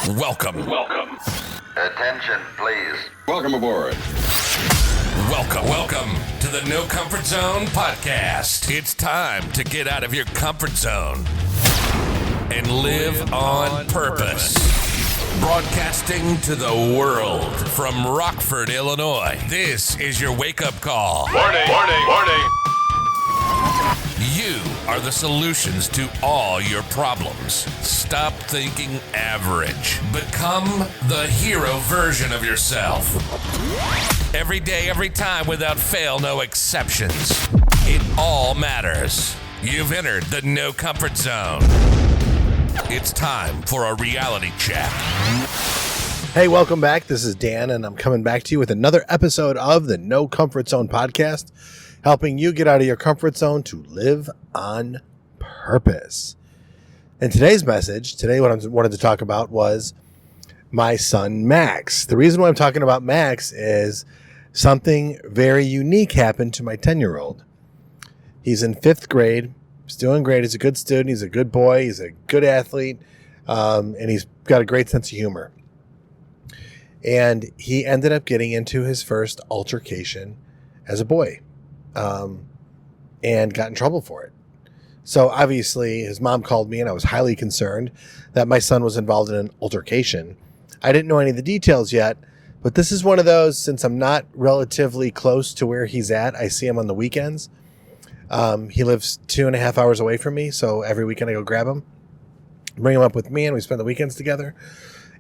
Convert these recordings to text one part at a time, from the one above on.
Welcome. Attention, please. Welcome aboard. Welcome to the No Comfort Zone podcast. It's time to get out of your comfort zone and live on purpose. Broadcasting to the world from Rockford, Illinois. This is your wake-up call. Warning. You are the solutions to all your problems. Stop thinking average. Become the hero version of yourself. Every day, every time, without fail, no exceptions. It all matters. You've entered the No Comfort Zone. It's time for a reality check. Hey, welcome back. This is Dan, and I'm coming back to you with another episode of the No Comfort Zone podcast, helping you get out of your comfort zone to live on purpose. And today's message, what I wanted to talk about was my son, Max. The reason why I'm talking about Max is something very unique happened to my 10-year-old. He's in 5th grade. He's doing great. He's a good student. He's a good boy. He's a good athlete. And he's got a great sense of humor. And he ended up getting into his first altercation as a boy. And got in trouble for it. So obviously his mom called me and I was highly concerned that my son was involved in an altercation. I didn't know any of the details yet, but this is one of those, since I'm not relatively close to where he's at, I see him on the weekends. He lives 2.5 hours away from me. So every weekend I go grab him, bring him up with me, and we spend the weekends together.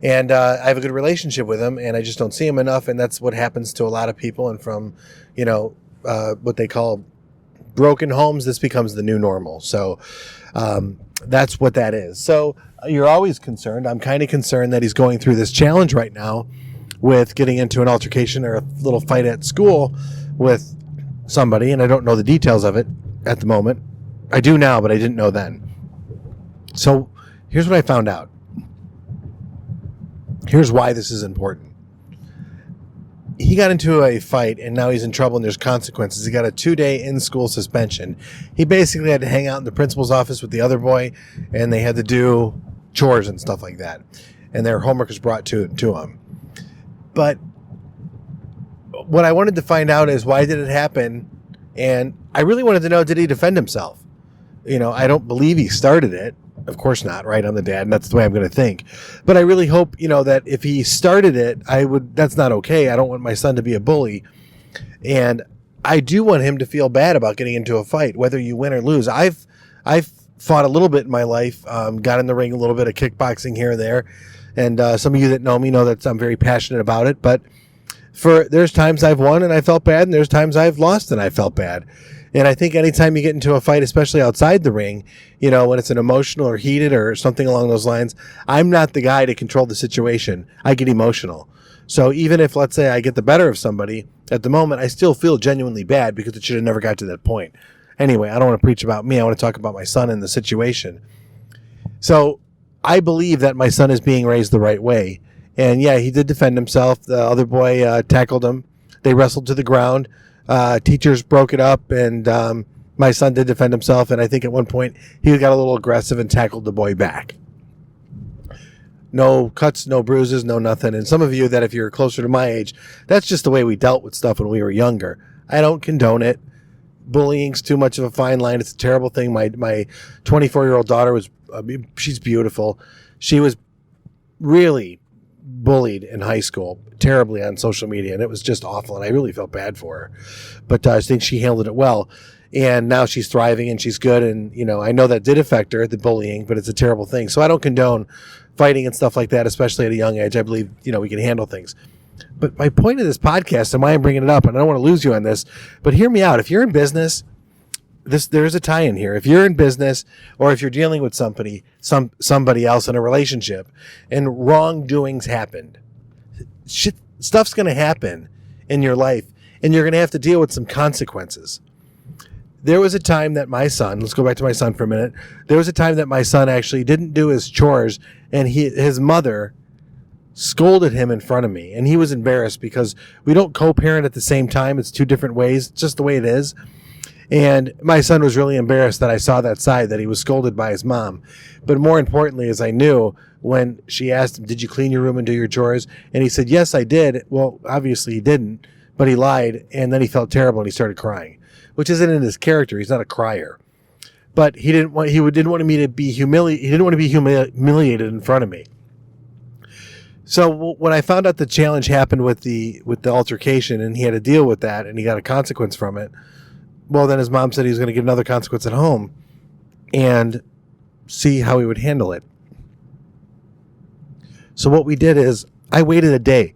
And I have a good relationship with him, and I just don't see him enough. And that's what happens to a lot of people. And from, what they call broken homes, this becomes the new normal. So that's what that is. So you're always concerned. I'm kind of concerned that he's going through this challenge right now with getting into an altercation or a little fight at school with somebody. And I don't know the details of it at the moment. I do now, but I didn't know then. So here's what I found out. Here's why this is important. He got into a fight and now he's in trouble and there's consequences. He got a 2-day in-school suspension. He basically had to hang out in the principal's office with the other boy, and they had to do chores and stuff like that. And their homework was brought to him. But what I wanted to find out is, why did it happen? And I really wanted to know, did he defend himself? I don't believe he started it. Of course not, right? I'm the dad, and that's the way I'm going to think. But I really hope, that if he started it, that's not okay. I don't want my son to be a bully. And I do want him to feel bad about getting into a fight, whether you win or lose. I've fought a little bit in my life, got in the ring a little bit of kickboxing here and there. And some of you that know me know that I'm very passionate about it. But there's times I've won and I felt bad, and there's times I've lost and I felt bad. And I think anytime you get into a fight, especially outside the ring, when it's an emotional or heated or something along those lines, I'm not the guy to control the situation. I get emotional. So even if, let's say, I get the better of somebody, at the moment, I still feel genuinely bad because it should have never got to that point. Anyway, I don't want to preach about me. I want to talk about my son and the situation. So I believe that my son is being raised the right way. And yeah, he did defend himself. The other boy tackled him. They wrestled to the ground. Teachers broke it up, and my son did defend himself. And I think at one point he got a little aggressive and tackled the boy back. No cuts, no bruises, no nothing. And some of you that, if you're closer to my age, that's just the way we dealt with stuff when we were younger. I don't condone it. Bullying's too much of a fine line. It's a terrible thing. My 24-year-old daughter she's beautiful. She was really bullied in high school terribly on social media, and it was just awful, and I really felt bad for her, but I think she handled it well, and now she's thriving and she's good. And I know that did affect her, the bullying, but it's a terrible thing. So I don't condone fighting and stuff like that, especially at a young age. I believe we can handle things. But my point of this podcast, and why I'm bringing it up, and I don't want to lose you on this, but hear me out. If you're in business, there's a tie-in here. If you're in business, or if you're dealing with somebody else in a relationship, and wrongdoings happened, stuff's going to happen in your life, and you're going to have to deal with some consequences. There was a time that my son, let's go back to my son for a minute. There was a time that my son actually didn't do his chores, and his mother scolded him in front of me, and he was embarrassed because we don't co-parent at the same time. It's two different ways. It's just the way it is. And my son was really embarrassed that I saw that side, that he was scolded by his mom. But more importantly, as I knew, when she asked him, did you clean your room and do your chores? And he said, yes, I did. Well, obviously he didn't, but he lied. And then he felt terrible and he started crying, which isn't in his character. He's not a crier, but he didn't want me to be humiliated. He didn't want to be humiliated in front of me. So when I found out the challenge happened with the altercation and he had to deal with that and he got a consequence from it, well, then his mom said he was going to get another consequence at home and see how he would handle it. So what we did is I waited a day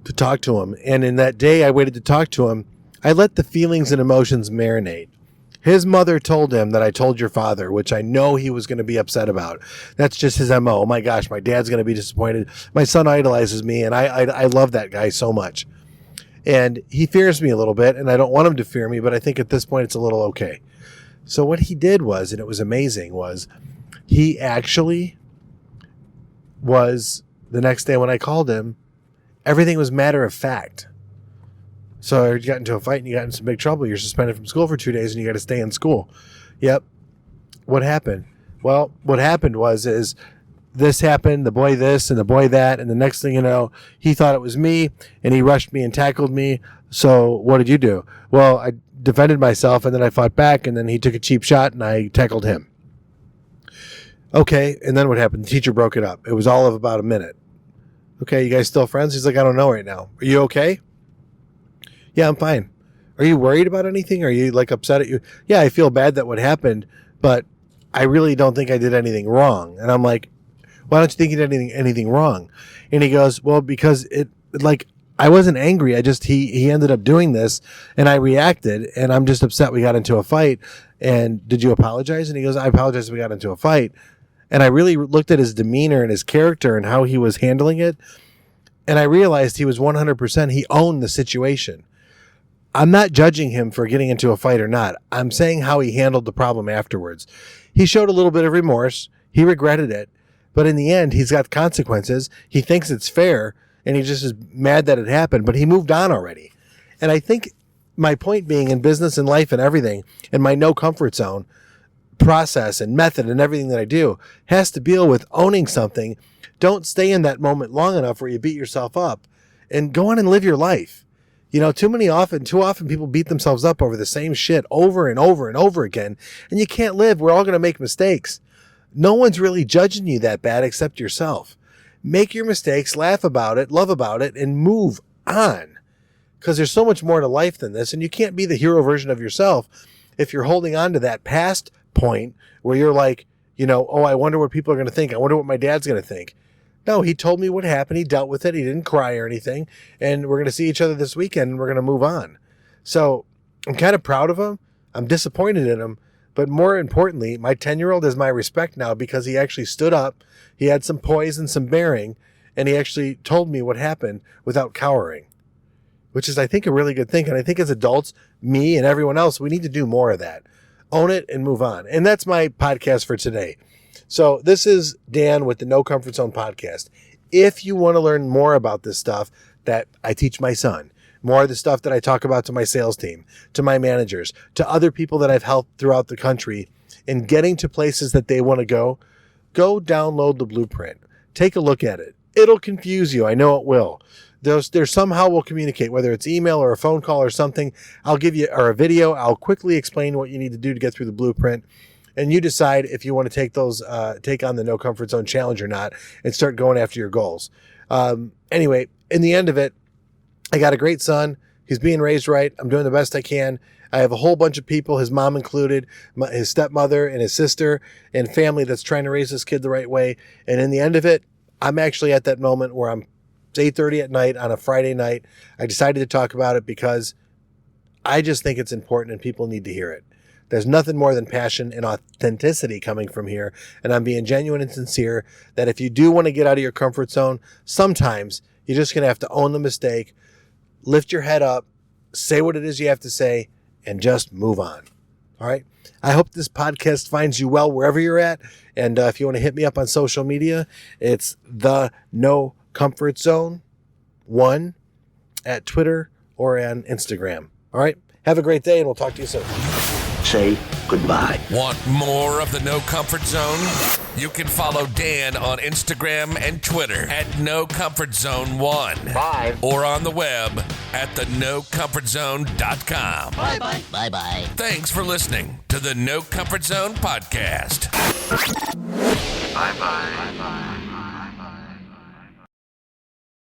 to talk to him. And in that day I waited to talk to him, I let the feelings and emotions marinate. His mother told him that I told your father, which I know he was going to be upset about. That's just his MO. Oh my gosh, my dad's going to be disappointed. My son idolizes me, and I love that guy so much. And he fears me a little bit, and I don't want him to fear me, but I think at this point it's a little okay. So what he did was, and it was amazing, was he actually was, the next day when I called him, everything was matter of fact. So you got into a fight and you got in some big trouble. You're suspended from school for 2 days and you got to stay in school. Yep. What happened? Well, what happened is this happened, the boy this and the boy that. And the next thing you know, he thought it was me and he rushed me and tackled me. So what did you do? Well, I defended myself and then I fought back and then he took a cheap shot and I tackled him. Okay. And then what happened? The teacher broke it up. It was all of about a minute. Okay. You guys still friends? He's like, I don't know right now. Are you okay? Yeah, I'm fine. Are you worried about anything? Are you like upset at you? Yeah, I feel bad that what happened, but I really don't think I did anything wrong. And I'm like, why don't you think you did anything wrong? And he goes, well, because I wasn't angry. He ended up doing this and I reacted and I'm just upset we got into a fight. And did you apologize? And he goes, I apologize we got into a fight. And I really looked at his demeanor and his character and how he was handling it. And I realized he was 100%. He owned the situation. I'm not judging him for getting into a fight or not. I'm saying how he handled the problem afterwards. He showed a little bit of remorse. He regretted it. But in the end, he's got consequences. He thinks it's fair, and he just is mad that it happened. But he moved on already. And I think my point being in business and life and everything, and my no comfort zone process and method and everything that I do has to deal with owning something. Don't stay in that moment long enough where you beat yourself up and go on and live your life. You know, too often people beat themselves up over the same shit over and over and over again. And you can't live. We're all going to make mistakes. No one's really judging you that bad except yourself. Make your mistakes, laugh about it, love about it, and move on. Because there's so much more to life than this. And you can't be the hero version of yourself if you're holding on to that past point where you're like, you know, oh, I wonder what people are going to think. I wonder what my dad's going to think. No, he told me what happened. He dealt with it. He didn't cry or anything. And we're going to see each other this weekend and we're going to move on. So I'm kind of proud of him. I'm disappointed in him. But more importantly, my 10-year-old has my respect now because he actually stood up. He had some poise and some bearing. And he actually told me what happened without cowering, which is, I think, a really good thing. And I think as adults, me and everyone else, we need to do more of that. Own it and move on. And that's my podcast for today. So this is Dan with the No Comfort Zone podcast. If you want to learn more about this stuff that I teach my son, more of the stuff that I talk about to my sales team, to my managers, to other people that I've helped throughout the country in getting to places that they want to go download the blueprint. Take a look at it. It'll confuse you. I know it will. There's somehow we'll communicate, whether it's email or a phone call or something. I'll give you, or a video. I'll quickly explain what you need to do to get through the blueprint. And you decide if you want to take on the No Comfort Zone challenge or not and start going after your goals. Anyway, in the end of it, I got a great son. He's being raised right. I'm doing the best I can. I have a whole bunch of people, his mom included, his stepmother and his sister and family that's trying to raise this kid the right way. And in the end of it, I'm actually at that moment where it's 8:30 at night on a Friday night. I decided to talk about it because I just think it's important and people need to hear it. There's nothing more than passion and authenticity coming from here. And I'm being genuine and sincere that if you do want to get out of your comfort zone, sometimes you're just going to have to own the mistake, lift your head up, say what it is you have to say, and just move on. All right. I hope this podcast finds you well wherever you're at. And if you want to hit me up on social media, it's the No Comfort Zone 1 at Twitter or on Instagram. All right. Have a great day and we'll talk to you soon. say goodbye. Want more of the No Comfort Zone? You can follow Dan on Instagram and Twitter at NoComfortZone1. Bye. Or on the web at thenocomfortzone.com. Bye-bye. Bye-bye. Thanks for listening to the No Comfort Zone podcast.